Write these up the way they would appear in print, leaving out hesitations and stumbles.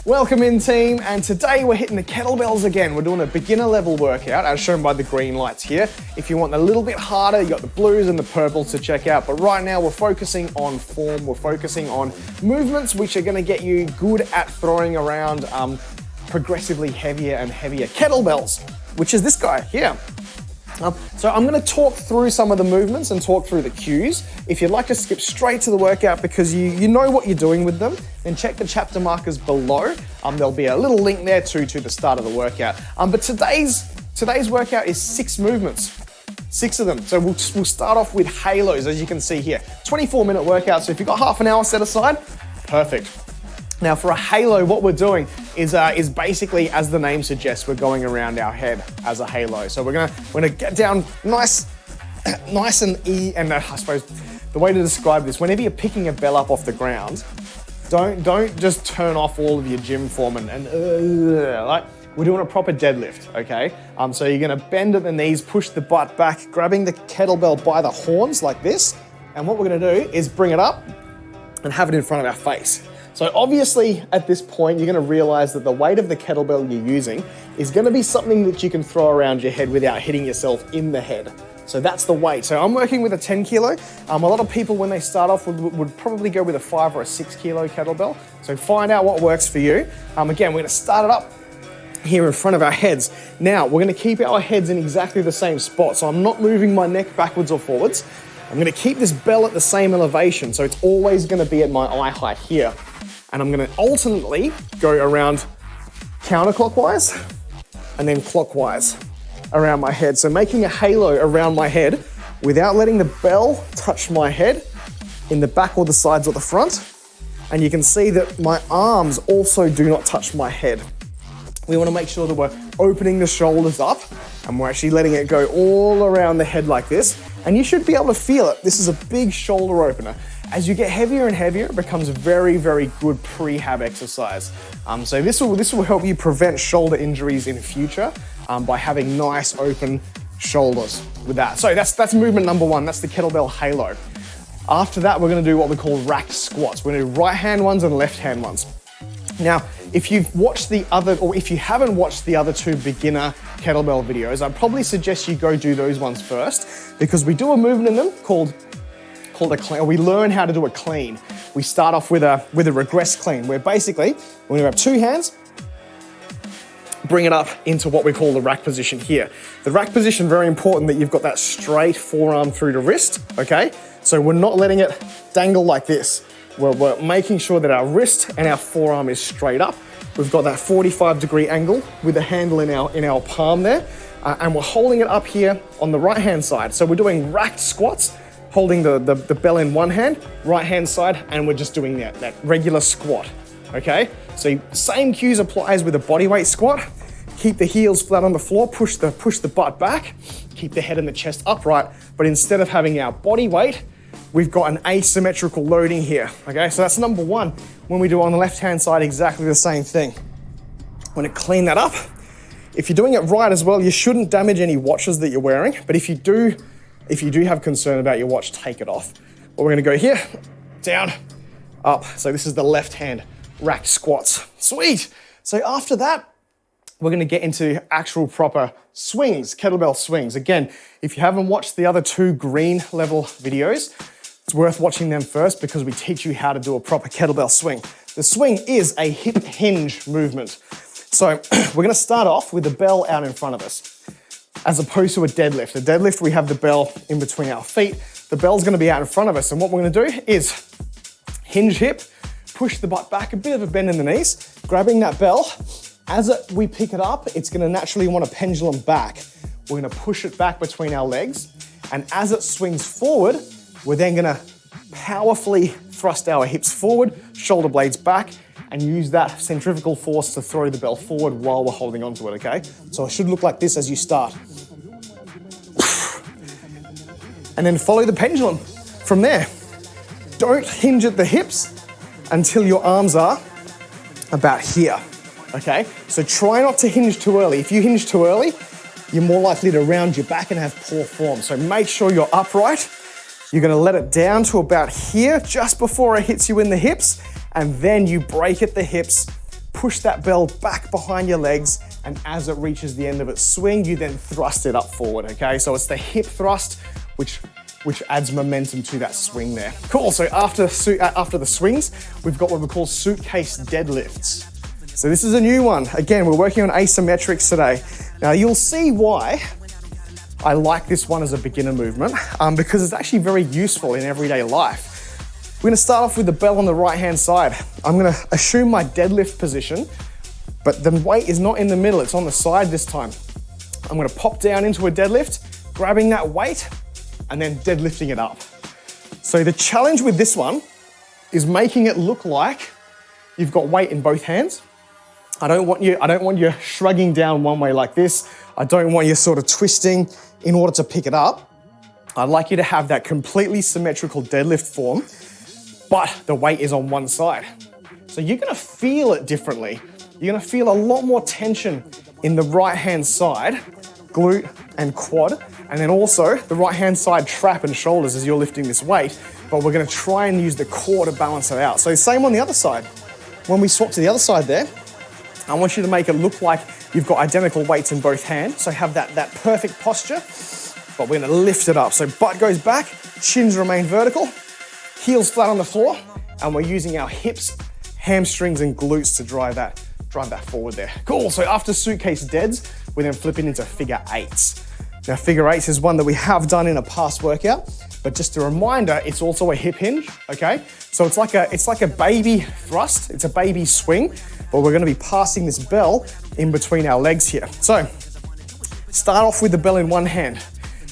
Welcome in, team, and today we're hitting the kettlebells again. We're doing a beginner level workout as shown by the green lights here. If you want a little bit harder, you got the blues and the purples to check out, but right now we're focusing on form, we're focusing on movements which are gonna get you good at throwing around progressively heavier and heavier kettlebells, which is this guy here. So I'm going to talk through some of the movements and talk through the cues. If you'd like to skip straight to the workout because you know what you're doing with them, then check the chapter markers below. There'll be a little link there to the start of the workout. But today's workout is 6 movements. 6 of them. So we'll start off with halos, as you can see here. 24-minute workout, so if you've got half an hour set aside, perfect. Now for a halo, what we're doing is basically, as the name suggests, we're going around our head as a halo. So we're gonna get down nice and and I suppose the way to describe this, whenever you're picking a bell up off the ground, don't just turn off all of your gym form and like we're doing a proper deadlift, okay? So you're gonna bend at the knees, push the butt back, grabbing the kettlebell by the horns like this, and what we're gonna do is bring it up and have it in front of our face. So obviously at this point, you're gonna realize that the weight of the kettlebell you're using is gonna be something that you can throw around your head without hitting yourself in the head. So that's the weight. So I'm working with a 10 kilo. A lot of people when they start off would probably go with a 5 or a 6 kilo kettlebell. So find out what works for you. Again, we're gonna start it up here in front of our heads. Now, we're gonna keep our heads in exactly the same spot. So I'm not moving my neck backwards or forwards. I'm gonna keep this bell at the same elevation. So it's always gonna be at my eye height here. And I'm gonna alternately go around counterclockwise and then clockwise around my head. So making a halo around my head without letting the bell touch my head in the back or the sides or the front. And you can see that my arms also do not touch my head. We wanna make sure that we're opening the shoulders up and we're actually letting it go all around the head like this. And you should be able to feel it. This is a big shoulder opener. As you get heavier and heavier, it becomes a very, very good prehab exercise. So this will help you prevent shoulder injuries in future by having nice open shoulders with that. So that's movement number 1, that's the kettlebell halo. After that, we're gonna do what we call racked squats. We're gonna do right hand ones and left hand ones. Now, if you've watched if you haven't watched the other 2 beginner kettlebell videos, I'd probably suggest you go do those ones first because we do a movement in them called a clean. We learn how to do a clean. We start off with a regress clean, where basically we're gonna have 2 hands, bring it up into what we call the rack position here. The rack position, very important that you've got that straight forearm through the wrist, okay? So we're not letting it dangle like this. We're making sure that our wrist and our forearm is straight up. We've got that 45-degree angle with the handle in our palm there, and we're holding it up here on the right-hand side. So we're doing racked squats, holding the bell in one hand, right hand side, and we're just doing that regular squat, okay? So same cues applies with a bodyweight squat. Keep the heels flat on the floor, push the butt back, keep the head and the chest upright, but instead of having our body weight, we've got an asymmetrical loading here, okay? So that's number 1. When we do on the left-hand side, exactly the same thing. We're gonna clean that up. If you're doing it right as well, you shouldn't damage any watches that you're wearing, but if you do have concern about your watch, take it off. But we're gonna go here, down, up. So this is the left hand racked squats. Sweet. So after that, we're gonna get into actual proper swings, kettlebell swings. Again, if you haven't watched the other 2 green level videos, it's worth watching them first because we teach you how to do a proper kettlebell swing. The swing is a hip hinge movement. So we're gonna start off with the bell out in front of us, as opposed to a deadlift. A deadlift, we have the bell in between our feet. The bell's gonna be out in front of us. And what we're gonna do is hinge hip, push the butt back, a bit of a bend in the knees, grabbing that bell. As we pick it up, it's gonna naturally wanna pendulum back. We're gonna push it back between our legs. And as it swings forward, we're then gonna powerfully thrust our hips forward, shoulder blades back, and use that centrifugal force to throw the bell forward while we're holding onto it, okay? So it should look like this as you start. And then follow the pendulum from there. Don't hinge at the hips until your arms are about here, okay? So try not to hinge too early. If you hinge too early, you're more likely to round your back and have poor form. So make sure you're upright. You're gonna let it down to about here, just before it hits you in the hips, and then you break at the hips, push that bell back behind your legs, and as it reaches the end of its swing, you then thrust it up forward, okay? So it's the hip thrust, which adds momentum to that swing there. Cool, so after the swings, we've got what we call suitcase deadlifts. So this is a new one. Again, we're working on asymmetrics today. Now you'll see why I like this one as a beginner movement, because it's actually very useful in everyday life. We're gonna start off with the bell on the right-hand side. I'm gonna assume my deadlift position, but the weight is not in the middle, it's on the side this time. I'm gonna pop down into a deadlift, grabbing that weight, and then deadlifting it up. So the challenge with this one is making it look like you've got weight in both hands. I don't want you shrugging down one way like this. I don't want you sort of twisting in order to pick it up. I'd like you to have that completely symmetrical deadlift form, but the weight is on one side. So you're gonna feel it differently. You're gonna feel a lot more tension in the right-hand side, glute and quad, and then also the right-hand side trap and shoulders as you're lifting this weight, but we're gonna try and use the core to balance it out. So same on the other side. When we swap to the other side there, I want you to make it look like you've got identical weights in both hands, so have that perfect posture, but we're gonna lift it up. So butt goes back, shins remain vertical, heels flat on the floor, and we're using our hips, hamstrings, and glutes to drive that forward there. Cool, so after suitcase deads, we're then flipping into figure eights. Now figure eights is one that we have done in a past workout, but just a reminder, it's also a hip hinge, okay? So it's like a baby thrust, it's a baby swing, but we're gonna be passing this bell in between our legs here. So start off with the bell in one hand.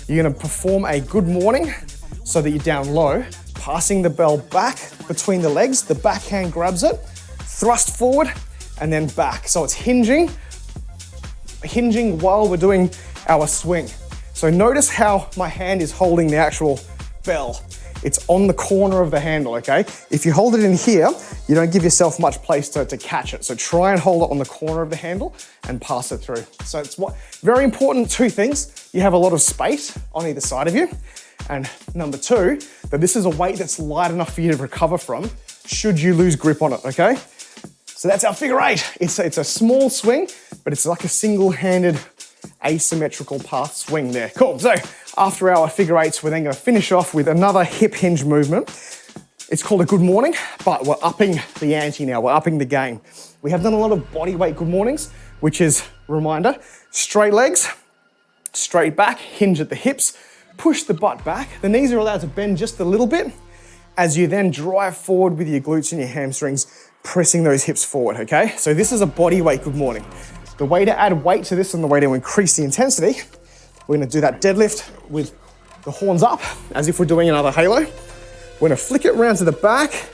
You're gonna perform a good morning so that you're down low, passing the bell back between the legs, the back hand grabs it, thrust forward, and then back. So it's hinging while we're doing our swing. So notice how my hand is holding the actual bell. It's on the corner of the handle, okay? If you hold it in here, you don't give yourself much place to catch it. So try and hold it on the corner of the handle and pass it through. So it's very important, two things. You have a lot of space on either side of you. And number two, that this is a weight that's light enough for you to recover from should you lose grip on it, okay? So that's our figure eight. It's a small swing, but it's like a single-handed asymmetrical path swing there. Cool, so after our figure eights, we're then gonna finish off with another hip hinge movement. It's called a good morning, but we're upping the ante now, we're upping the game. We have done a lot of body weight good mornings, which is, reminder, straight legs, straight back, hinge at the hips, push the butt back. The knees are allowed to bend just a little bit as you then drive forward with your glutes and your hamstrings, pressing those hips forward, okay? So this is a body weight good morning. The way to add weight to this and the way to increase the intensity, we're gonna do that deadlift with the horns up as if we're doing another halo. We're gonna flick it around to the back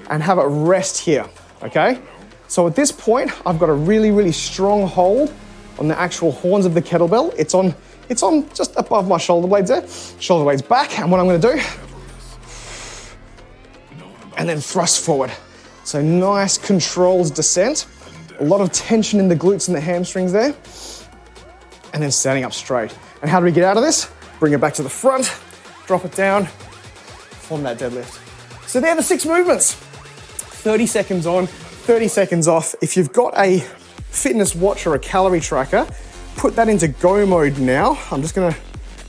and have it rest here, okay? So at this point, I've got a really, really strong hold on the actual horns of the kettlebell. It's on just above my shoulder blades there. Shoulder blades back, and what I'm gonna do, and then thrust forward. So nice controlled descent. A lot of tension in the glutes and the hamstrings there. And then standing up straight. And how do we get out of this? Bring it back to the front, drop it down, form that deadlift. So they're the 6 movements. 30 seconds on, 30 seconds off. If you've got a fitness watch or a calorie tracker, put that into go mode now. I'm just gonna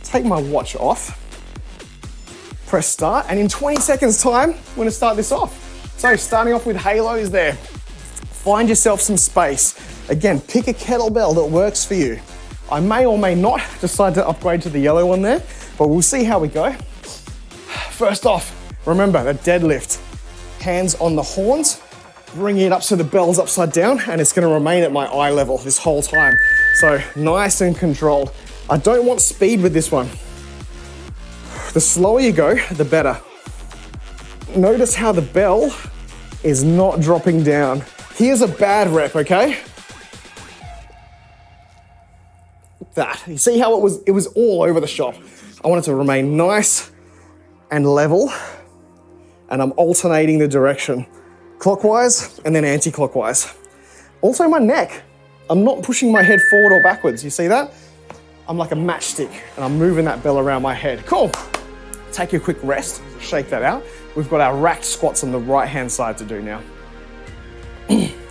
take my watch off, press start, and in 20 seconds time, we're gonna start this off. So starting off with halos there. Find yourself some space. Again, pick a kettlebell that works for you. I may or may not decide to upgrade to the yellow one there, but we'll see how we go. First off, remember the deadlift. Hands on the horns, bringing it up so the bell's upside down, and it's gonna remain at my eye level this whole time. So nice and controlled. I don't want speed with this one. The slower you go, the better. Notice how the bell is not dropping down. Here's a bad rep, okay? That. You see how it was all over the shop. I want it to remain nice and level, and I'm alternating the direction, clockwise and then anti-clockwise. Also my neck, I'm not pushing my head forward or backwards. You see that? I'm like a matchstick and I'm moving that bell around my head. Cool. Take a quick rest, shake that out. We've got our racked squats on the right-hand side to do now.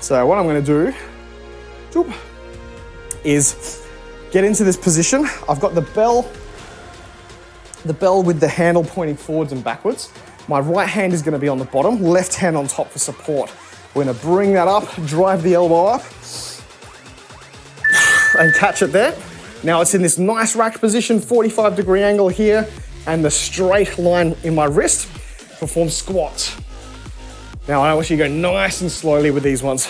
So what I'm gonna do is get into this position. I've got the bell with the handle pointing forwards and backwards. My right hand is gonna be on the bottom, left hand on top for support. We're gonna bring that up, drive the elbow up, and catch it there. Now it's in this nice rack position, 45-degree angle here, and the straight line in my wrist. Perform squats. Now I want you to go nice and slowly with these ones.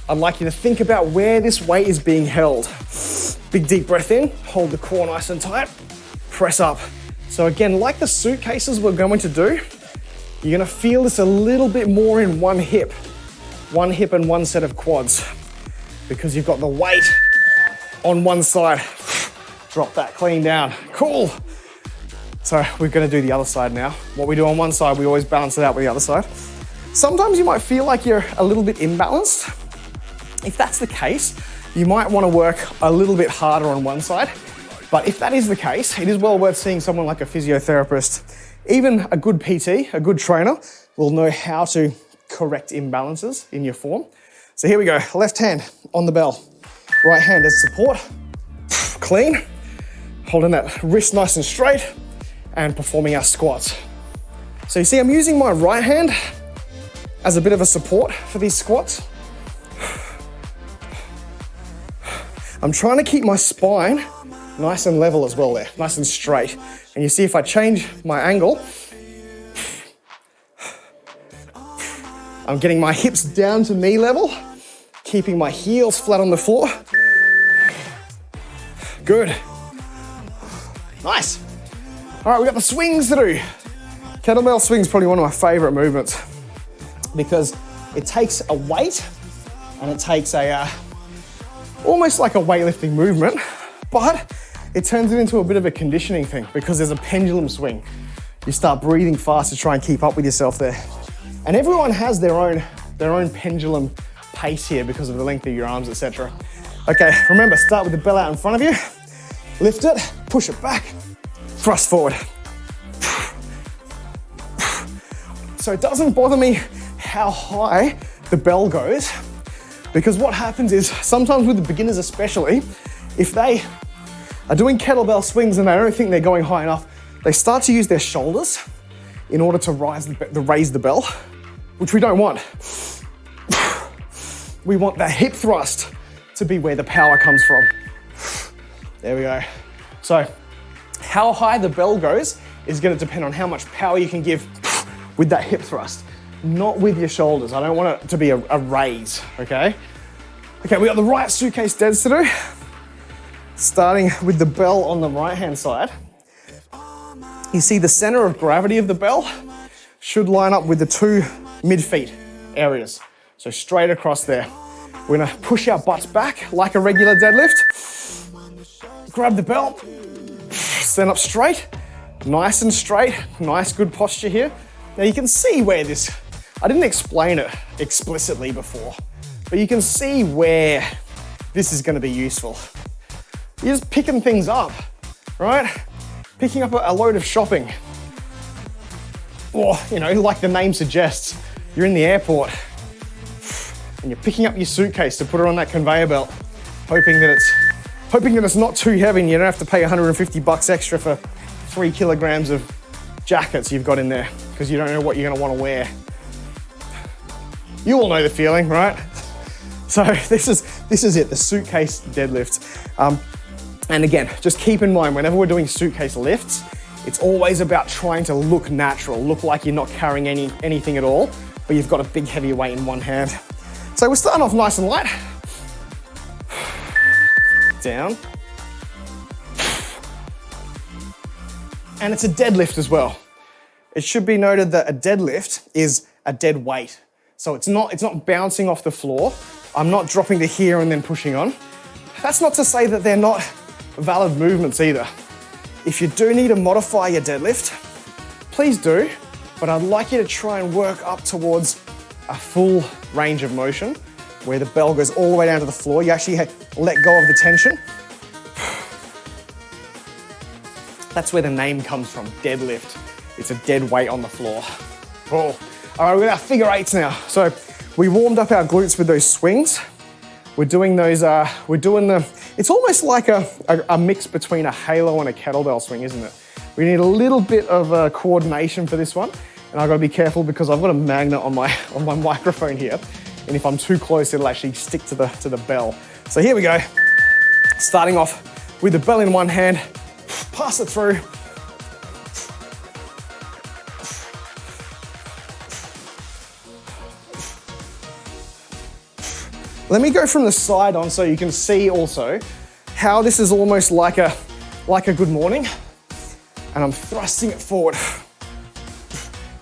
I'd like you to think about where this weight is being held. Big deep breath in, hold the core nice and tight, press up. So again, like the suitcases we're going to do, you're gonna feel this a little bit more in one hip and one set of quads, because you've got the weight on one side. Drop that clean down, cool. So we're gonna do the other side now. What we do on one side, we always balance it out with the other side. Sometimes you might feel like you're a little bit imbalanced. If that's the case, you might wanna work a little bit harder on one side. But if that is the case, it is well worth seeing someone like a physiotherapist. Even a good PT, a good trainer, will know how to correct imbalances in your form. So here we go, left hand on the bell, right hand as support, clean, holding that wrist nice and straight, and performing our squats. So you see, I'm using my right hand as a bit of a support for these squats. I'm trying to keep my spine nice and level as well there, nice and straight. And you see, if I change my angle, I'm getting my hips down to knee level, keeping my heels flat on the floor. Good. Nice. All right, we got the swings to do. Kettlebell swing is probably one of my favorite movements because it takes a weight and it takes a almost like a weightlifting movement, but it turns it into a bit of a conditioning thing because there's a pendulum swing. You start breathing fast to try and keep up with yourself there. And everyone has their own pendulum pace here because of the length of your arms, etc. Okay, remember, start with the bell out in front of you, lift it, push it back, thrust forward. So it doesn't bother me how high the bell goes, because what happens is sometimes with the beginners especially, if they are doing kettlebell swings and they don't think they're going high enough, they start to use their shoulders in order to raise the bell, which we don't want. We want the hip thrust to be where the power comes from. There we go. So how high the bell goes is going to depend on how much power you can give with that hip thrust, not with your shoulders. I don't want it to be a raise, okay? Okay, we got the right suitcase deads to do. Starting with the bell on the right-hand side. You see the center of gravity of the bell should line up with the two mid-feet areas. So straight across there. We're gonna push our butts back like a regular deadlift. Grab the bell, stand up straight, nice and straight, nice good posture here. Now you can see where this, I didn't explain it explicitly before, but you can see where this is gonna be useful. You're just picking things up, right? Picking up a load of shopping. Or, you know, like the name suggests, you're in the airport and you're picking up your suitcase to put it on that conveyor belt, hoping that it's not too heavy and you don't have to pay $150 extra for 3 kilograms of jackets you've got in there because you don't know what you're gonna wanna wear. You all know the feeling, right? So this is it, the suitcase deadlift. And again, just keep in mind, whenever we're doing suitcase lifts, it's always about trying to look natural, look like you're not carrying anything at all, but you've got a big heavy weight in one hand. So we're starting off nice and light. Down. And it's a deadlift as well. It should be noted that a deadlift is a dead weight. So it's not bouncing off the floor. I'm not dropping to here and then pushing on. That's not to say that they're not valid movements either. If you do need to modify your deadlift, please do, but I'd like you to try and work up towards a full range of motion where the bell goes all the way down to the floor. You actually let go of the tension. That's where the name comes from, deadlift. It's a dead weight on the floor. Cool. All right, we've got our figure eights now. So We warmed up our glutes with those swings. We're doing those, it's almost like a mix between a halo and a kettlebell swing, isn't it? We need a little bit of coordination for this one. And I've got to be careful because I've got a magnet on my microphone here. And if I'm too close, it'll actually stick to the bell. So here we go. Starting off with the bell in one hand, pass it through. Let me go from the side on so you can see also how this is almost like a good morning. And I'm thrusting it forward.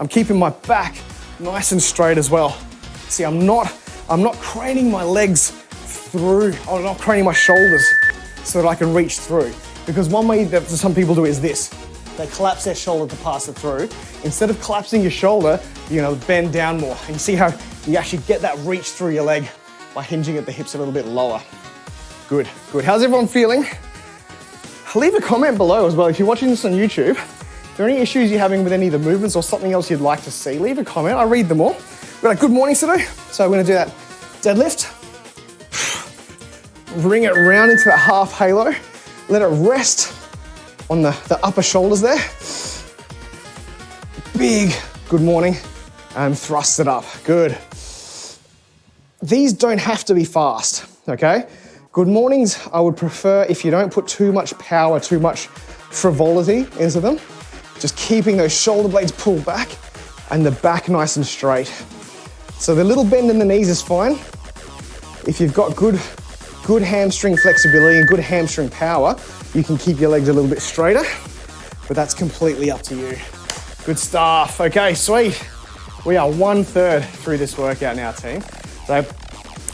I'm keeping my back nice and straight as well. See, I'm not craning my legs through, I'm not craning my shoulders so that I can reach through. Because one way that some people do is this. They collapse their shoulder to pass it through. Instead of collapsing your shoulder, you're gonna bend down more. And you see how you actually get that reach through your leg by hinging at the hips a little bit lower. Good, good. How's everyone feeling? Leave a comment below as well. If you're watching this on YouTube, if there are any issues you're having with any of the movements or something else you'd like to see, leave a comment. I read them all. We've got a good morning to do. So we're gonna do that deadlift. Bring it round into that half halo. Let it rest on the upper shoulders there. Big good morning and thrust it up. Good. These don't have to be fast, okay? Good mornings, I would prefer if you don't put too much power, too much frivolity into them. Just keeping those shoulder blades pulled back and the back nice and straight. So the little bend in the knees is fine. If you've got good hamstring flexibility and good hamstring power, you can keep your legs a little bit straighter, but that's completely up to you. Good stuff. Okay, sweet. We are 1/3 through this workout now, team. So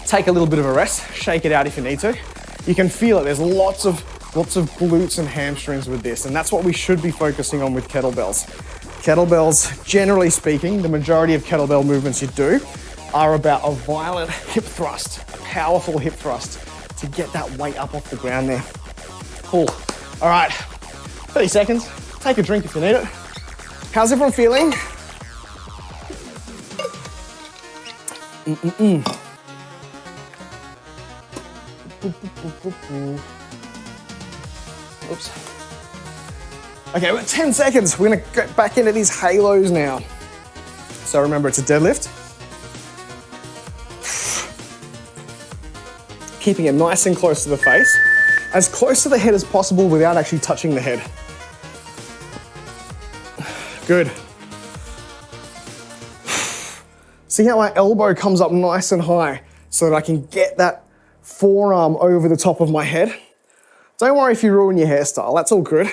take a little bit of a rest, shake it out if you need to. You can feel it, there's lots of glutes and hamstrings with this, and that's what we should be focusing on with kettlebells. Kettlebells, generally speaking, the majority of kettlebell movements you do are about a violent hip thrust, a powerful hip thrust to get that weight up off the ground there. Cool. All right, 30 seconds. Take a drink if you need it. How's everyone feeling? Oops. Okay, we're at 10 seconds. We're gonna get back into these halos now. So remember, it's a deadlift. Keeping it nice and close to the face. As close to the head as possible without actually touching the head. Good. See how my elbow comes up nice and high so that I can get that forearm over the top of my head. Don't worry if you ruin your hairstyle, that's all good.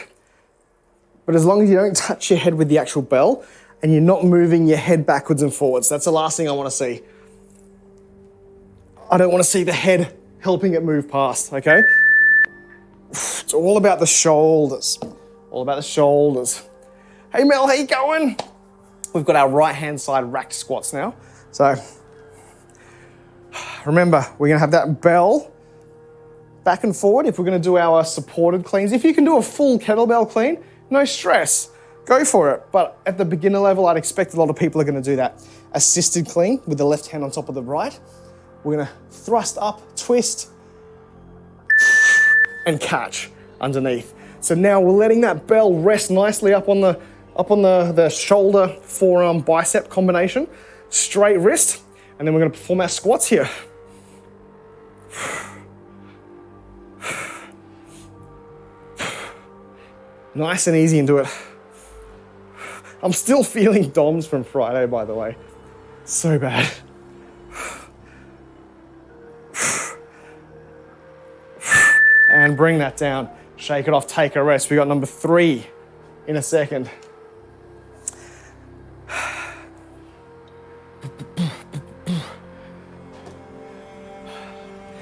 But as long as you don't touch your head with the actual bell and you're not moving your head backwards and forwards, that's the last thing I want to see. I don't want to see the head helping it move past, okay? It's all about the shoulders. All about the shoulders. Hey Mel, how you going? We've got our right hand side racked squats now. So remember, we're gonna have that bell back and forward if we're gonna do our supported cleans. If you can do a full kettlebell clean, no stress, go for it. But at the beginner level, I'd expect a lot of people are gonna do that assisted clean with the left hand on top of the right. We're gonna thrust up, twist, and catch underneath. So now we're letting that bell rest nicely up on the shoulder, forearm, bicep combination, straight wrist, and then we're gonna perform our squats here. Nice and easy into it. I'm still feeling DOMs from Friday, by the way. So bad. And bring that down. Shake it off, take a rest. We got number 3 in a second.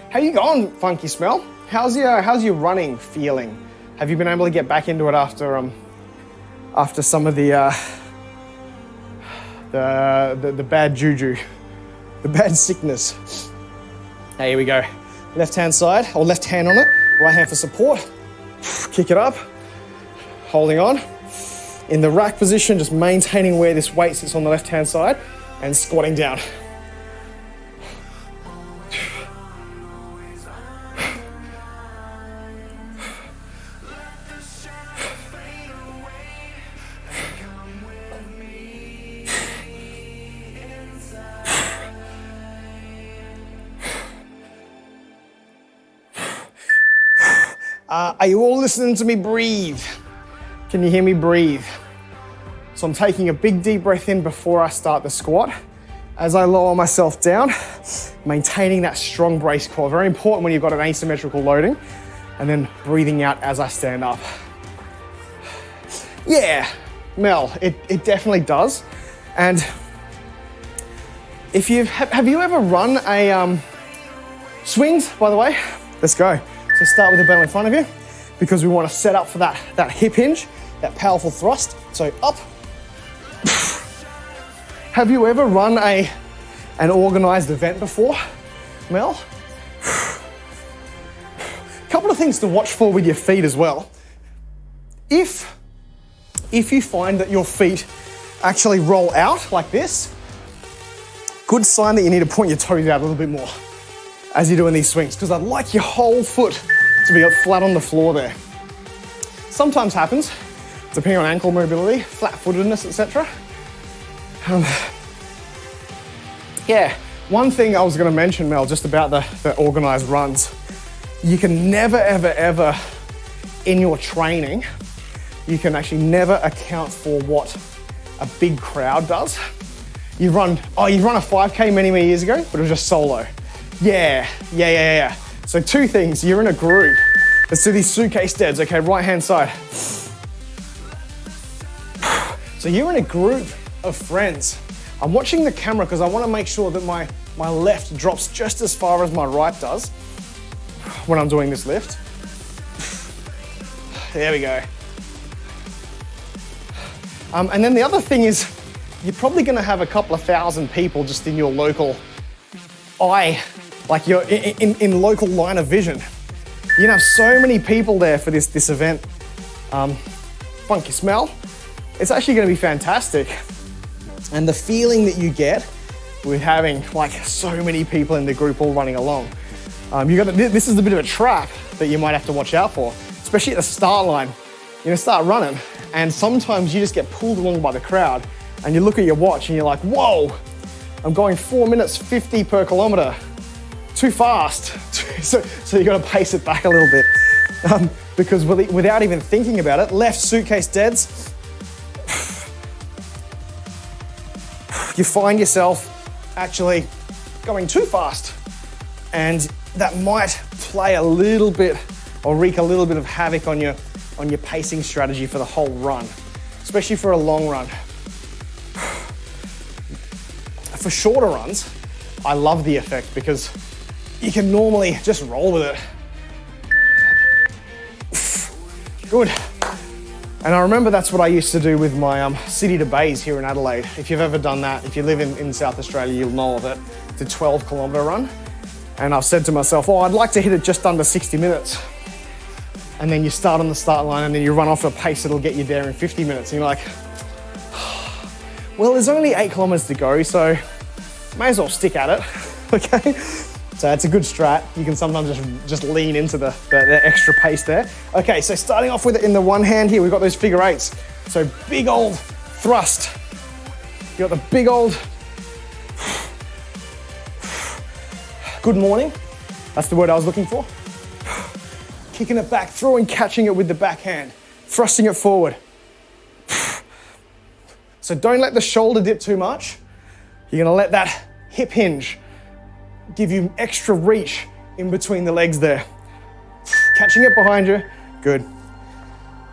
How you going, Funky Smell? How's your running feeling? Have you been able to get back into it after some of the bad juju, the bad sickness? Hey, here we go. Left hand side, or left hand on it, right hand for support. Kick it up, holding on. In the rack position, just maintaining where this weight sits on the left hand side and squatting down. Are you all listening to me breathe? Can you hear me breathe? So I'm taking a big deep breath in before I start the squat. As I lower myself down, maintaining that strong brace core. Very important when you've got an asymmetrical loading. And then breathing out as I stand up. Yeah, Mel, it definitely does. And if have you ever run a, swings, by the way? Let's go. So start with the bell in front of you because we want to set up for that hip hinge, that powerful thrust. So up. Have you ever run an organized event before, Mel? Couple of things to watch for with your feet as well. If you find that your feet actually roll out like this, good sign that you need to point your toes out a little bit more as you're doing these swings, because I'd like your whole foot to be flat on the floor there. Sometimes happens, depending on ankle mobility, flat-footedness, etc. Yeah, one thing I was going to mention, Mel, just about the organized runs. You can never, ever, ever, in your training, you can actually never account for what a big crowd does. You've run a 5K many years ago, but it was just solo. Yeah. So two things, you're in a group. Let's do these suitcase deads, okay, right hand side. So you're in a group of friends. I'm watching the camera because I want to make sure that my left drops just as far as my right does when I'm doing this lift. There we go. And then the other thing is, you're probably going to have a couple of thousand people just in your local eye, like you're in local line of vision. You're going to have so many people there for this event. Funky smell. It's actually going to be fantastic. And the feeling that you get with having like so many people in the group all running along. This is a bit of a trap that you might have to watch out for, especially at the start line. You're gonna start running, and sometimes you just get pulled along by the crowd, and you look at your watch and you're like, whoa, I'm going 4 minutes 50 per kilometer. Too fast. So you gotta pace it back a little bit. Because without even thinking about it, left suitcase deads, you find yourself actually going too fast. And that might play a little bit or wreak a little bit of havoc on your pacing strategy for the whole run, especially for a long run. For shorter runs, I love the effect because you can normally just roll with it. Good. And I remember that's what I used to do with my city to bays here in Adelaide. If you've ever done that, if you live in South Australia, you'll know of it. It's a 12-kilometre run. And I've said to myself, I'd like to hit it just under 60 minutes. And then you start on the start line and then you run off at a pace that'll get you there in 50 minutes. And you're like, well, there's only 8 kilometres to go, so may as well stick at it, okay? So it's a good strat. You can sometimes just lean into the extra pace there. Okay, so starting off with it in the one hand here, we've got those figure eights. So big old thrust. You got the big old, good morning. That's the word I was looking for. Kicking it back through and catching it with the backhand, thrusting it forward. So don't let the shoulder dip too much. You're gonna let that hip hinge give you extra reach in between the legs there. Catching it behind you, good.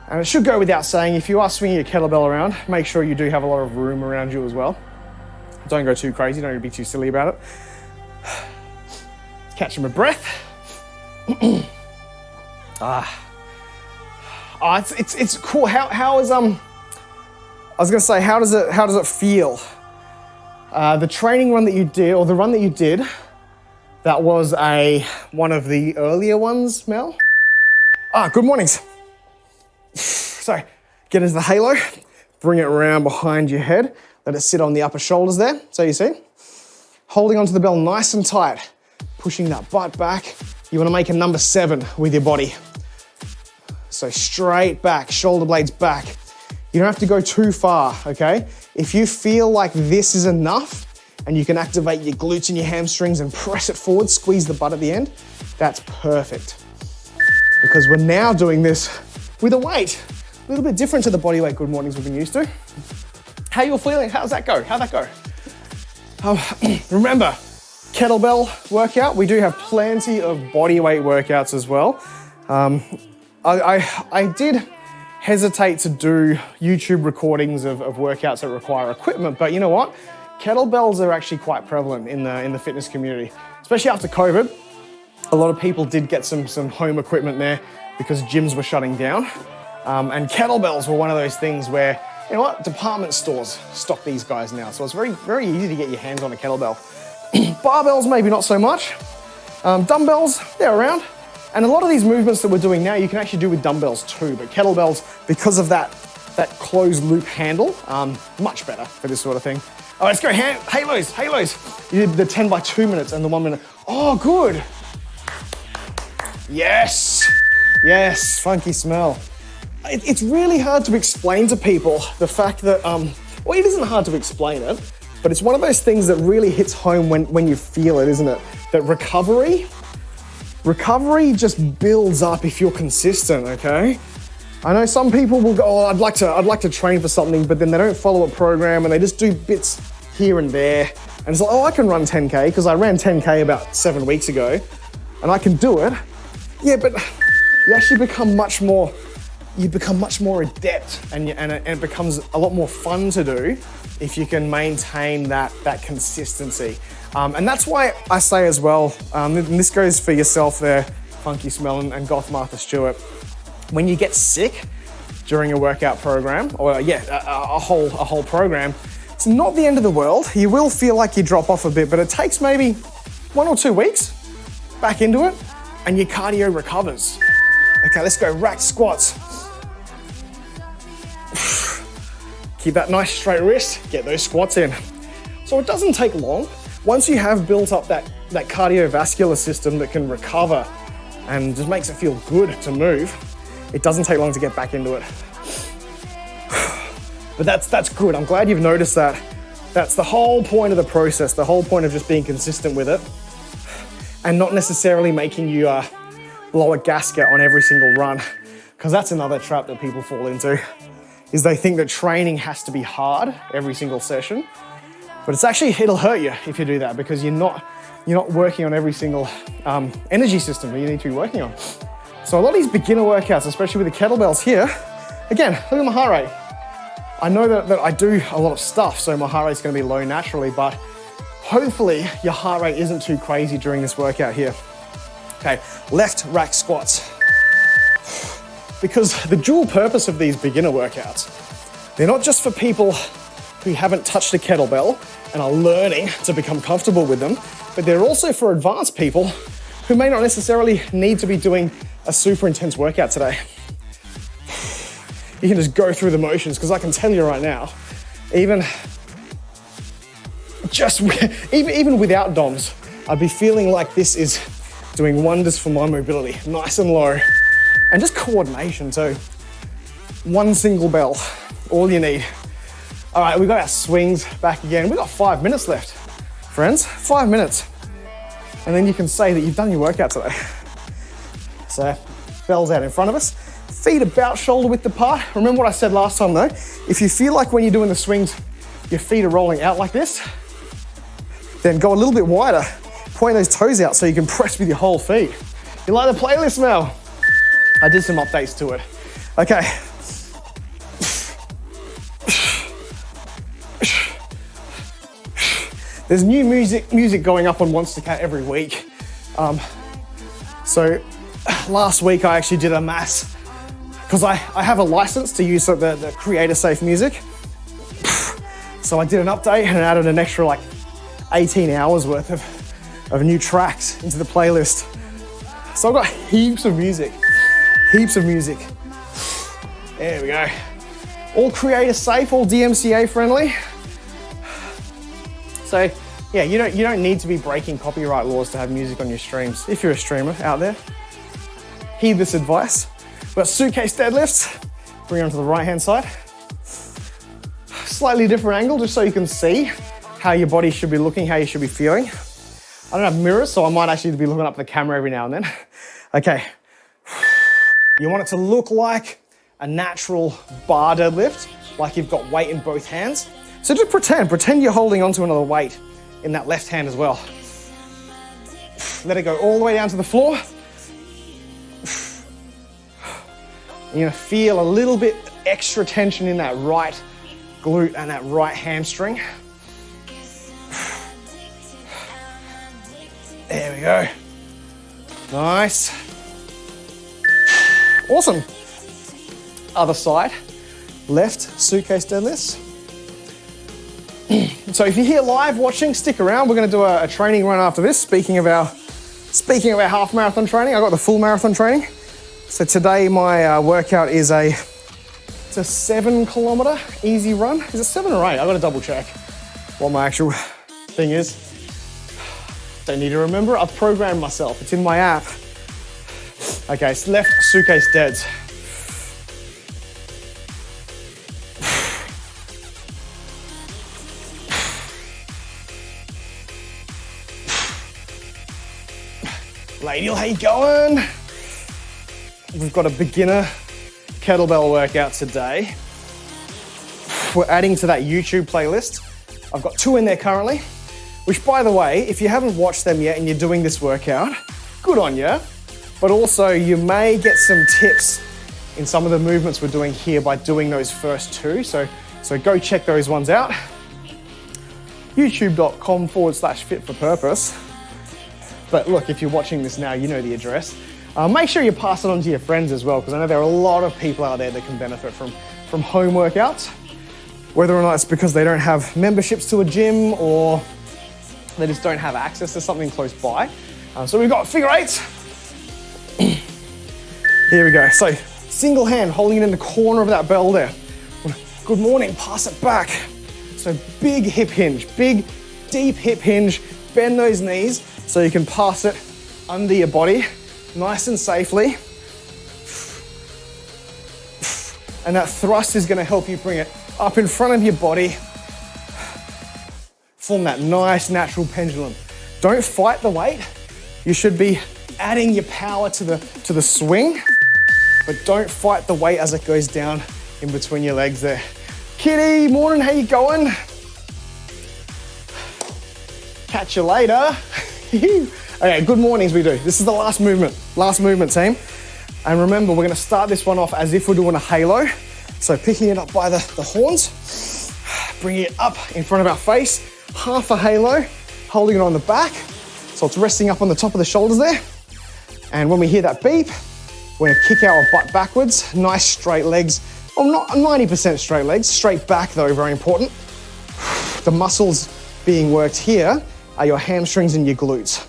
And it should go without saying, if you are swinging your kettlebell around, make sure you do have a lot of room around you as well. Don't go too crazy, don't be too silly about it. Catching my breath. It's cool. How is I was gonna say, how does it feel? The training run that you did, or the run that you did, that was one of the earlier ones, Mel. Good mornings. So get into the halo, bring it around behind your head, let it sit on the upper shoulders there, so you see. Holding onto the bell nice and tight, pushing that butt back. You wanna make a number 7 with your body. So straight back, shoulder blades back. You don't have to go too far, okay? If you feel like this is enough and you can activate your glutes and your hamstrings and press it forward, squeeze the butt at the end, that's perfect. because we're now doing this with a weight. A little bit different to the body weight good mornings we've been used to. How you all feeling? How's that go? How'd that go? Remember, kettlebell workout, we do have plenty of body weight workouts as well. I did hesitate to do YouTube recordings of workouts that require equipment, but you know what? Kettlebells are actually quite prevalent in the fitness community, especially after COVID. A lot of people did get some home equipment there because gyms were shutting down. And kettlebells were one of those things where, you know what, department stores stock these guys now. So it's very, very easy to get your hands on a kettlebell. Barbells, maybe not so much. Dumbbells, they're around. And a lot of these movements that we're doing now, you can actually do with dumbbells too, but kettlebells, because of that closed loop handle, much better for this sort of thing. All right, let's go, halos. You did the 10 by 2 minutes and the 1 minute. Oh, good. Yes, funky smell. It's really hard to explain to people the fact that, well, it isn't hard to explain it, but it's one of those things that really hits home when you feel it, isn't it? That recovery just builds up if you're consistent, okay? I know some people will go, oh, I'd like to train for something, but then they don't follow a program and they just do bits here and there. And it's like, oh, I can run 10K because I ran 10K about 7 weeks ago and I can do it. Yeah, but you actually become much more adept and it becomes a lot more fun to do if you can maintain that consistency. And that's why I say as well, and this goes for yourself there, Funky Smell and Goth Martha Stewart, when you get sick during a workout program, or a whole program, it's not the end of the world. You will feel like you drop off a bit, but it takes maybe 1 or 2 weeks back into it and your cardio recovers. Okay, let's go rack squats. Keep that nice straight wrist, get those squats in. So it doesn't take long. Once you have built up that cardiovascular system that can recover and just makes it feel good to move, it doesn't take long to get back into it. But that's good. I'm glad you've noticed that. That's the whole point of the process, the whole point of just being consistent with it and not necessarily making you blow a gasket on every single run, because that's another trap that people fall into, is they think that training has to be hard every single session. But it'll hurt you if you do that, because you're not working on every single energy system that you need to be working on. So a lot of these beginner workouts, especially with the kettlebells here, again, look at my heart rate. I know that I do a lot of stuff, so my heart rate's gonna be low naturally, but hopefully your heart rate isn't too crazy during this workout here. Okay, left rack squats. Because the dual purpose of these beginner workouts, they're not just for people who haven't touched a kettlebell and are learning to become comfortable with them, but they're also for advanced people who may not necessarily need to be doing a super intense workout today. You can just go through the motions, because I can tell you right now, even without DOMs, I'd be feeling like this is doing wonders for my mobility, nice and low. And just coordination too. One single bell, all you need. All right, we've got our swings back again. We've got 5 minutes left, friends, 5 minutes. And then you can say that you've done your workout today. So, bells out in front of us. Feet about shoulder width apart. Remember what I said last time though? If you feel like when you're doing the swings, your feet are rolling out like this, then go a little bit wider. Point those toes out so you can press with your whole feet. You like the playlist, Mel? I did some updates to it. Okay. There's new music going up on Monster Cat every week. So last week I actually did a mass, because I have a license to use the creator safe music. So I did an update and added an extra like 18 hours worth of new tracks into the playlist. So I've got heaps of music. There we go. All creator safe, all DMCA friendly. So yeah, you don't need to be breaking copyright laws to have music on your streams. If you're a streamer out there, heed this advice. We've got suitcase deadlifts. Bring it onto the right-hand side. Slightly different angle, just so you can see how your body should be looking, how you should be feeling. I don't have mirrors, so I might actually be looking up at the camera every now and then. Okay. You want it to look like a natural bar deadlift, like you've got weight in both hands. So just pretend you're holding onto another weight in that left hand as well. Let it go all the way down to the floor. You're gonna feel a little bit extra tension in that right glute and that right hamstring. There we go. Nice. Awesome. Other side, left suitcase deadlifts. So if you're here live watching, stick around. We're gonna do a training run after this. Speaking of our half marathon training, I got the full marathon training. So today my workout is it's a 7 kilometer easy run. Is it 7 or 8? I gotta double check what my actual thing is. Don't need to remember, I've programmed myself. It's in my app. Okay, so left suitcase deads. Ladiel, how you going? We've got a beginner kettlebell workout today. We're adding to that YouTube playlist. I've got 2 in there currently, which by the way, if you haven't watched them yet and you're doing this workout, good on you. But also you may get some tips in some of the movements we're doing here by doing those first 2. So go check those ones out. youtube.com/fit for purpose. But look, if you're watching this now, you know the address. Make sure you pass it on to your friends as well, because I know there are a lot of people out there that can benefit from home workouts, whether or not it's because they don't have memberships to a gym or they just don't have access to something close by. So we've got figure eights. Here we go. So single hand holding it in the corner of that bell there. Good morning, pass it back. So big hip hinge, big deep hip hinge, bend those knees so you can pass it under your body nice and safely. And that thrust is gonna help you bring it up in front of your body. Form that nice natural pendulum. Don't fight the weight. You should be adding your power to the swing, but don't fight the weight as it goes down in between your legs there. Kitty, morning, how you going? Catch you later. Okay, good mornings we do. This is the last movement team. And remember, we're gonna start this one off as if we're doing a halo. So picking it up by the horns, bringing it up in front of our face, half a halo, holding it on the back. So it's resting up on the top of the shoulders there. And when we hear that beep, we're gonna kick our butt backwards, nice straight legs. Well, not 90% straight legs, straight back though, very important. The muscles being worked here are your hamstrings and your glutes.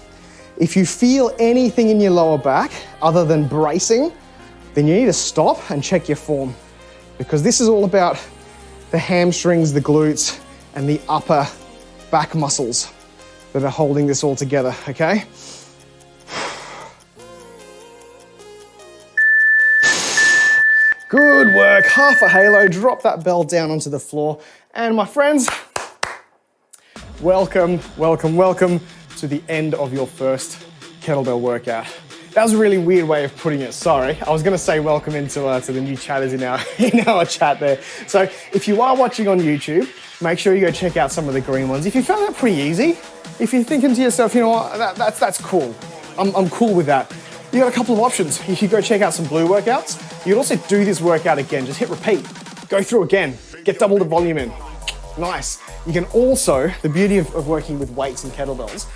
If you feel anything in your lower back other than bracing, then you need to stop and check your form, because this is all about the hamstrings, the glutes, and the upper back muscles that are holding this all together, okay? Good work, half a halo, drop that bell down onto the floor. And my friends, welcome to the end of your first kettlebell workout. That was a really weird way of putting it, sorry. I was gonna say welcome into to the new chatters in our chat there. So if you are watching on YouTube, make sure you go check out some of the green ones. If you found that pretty easy, if you're thinking to yourself, you know what, that's cool. I'm cool with that. You got a couple of options. You could go check out some blue workouts. You could also do this workout again, just hit repeat. Go through again, get double the volume in. Nice. You can also, the beauty of working with weights and kettlebells,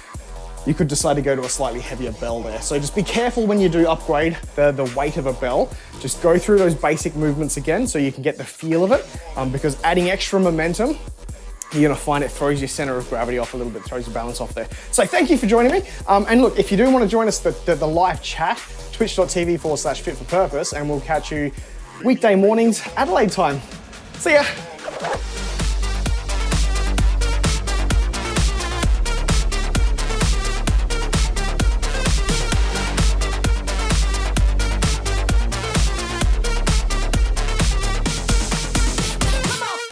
you could decide to go to a slightly heavier bell there. So just be careful when you do upgrade the weight of a bell. Just go through those basic movements again so you can get the feel of it, because adding extra momentum, you're gonna find it throws your center of gravity off a little bit, throws your balance off there. So thank you for joining me. And look, if you do wanna join us for the live chat, twitch.tv/fit for purpose, and we'll catch you weekday mornings, Adelaide time. See ya.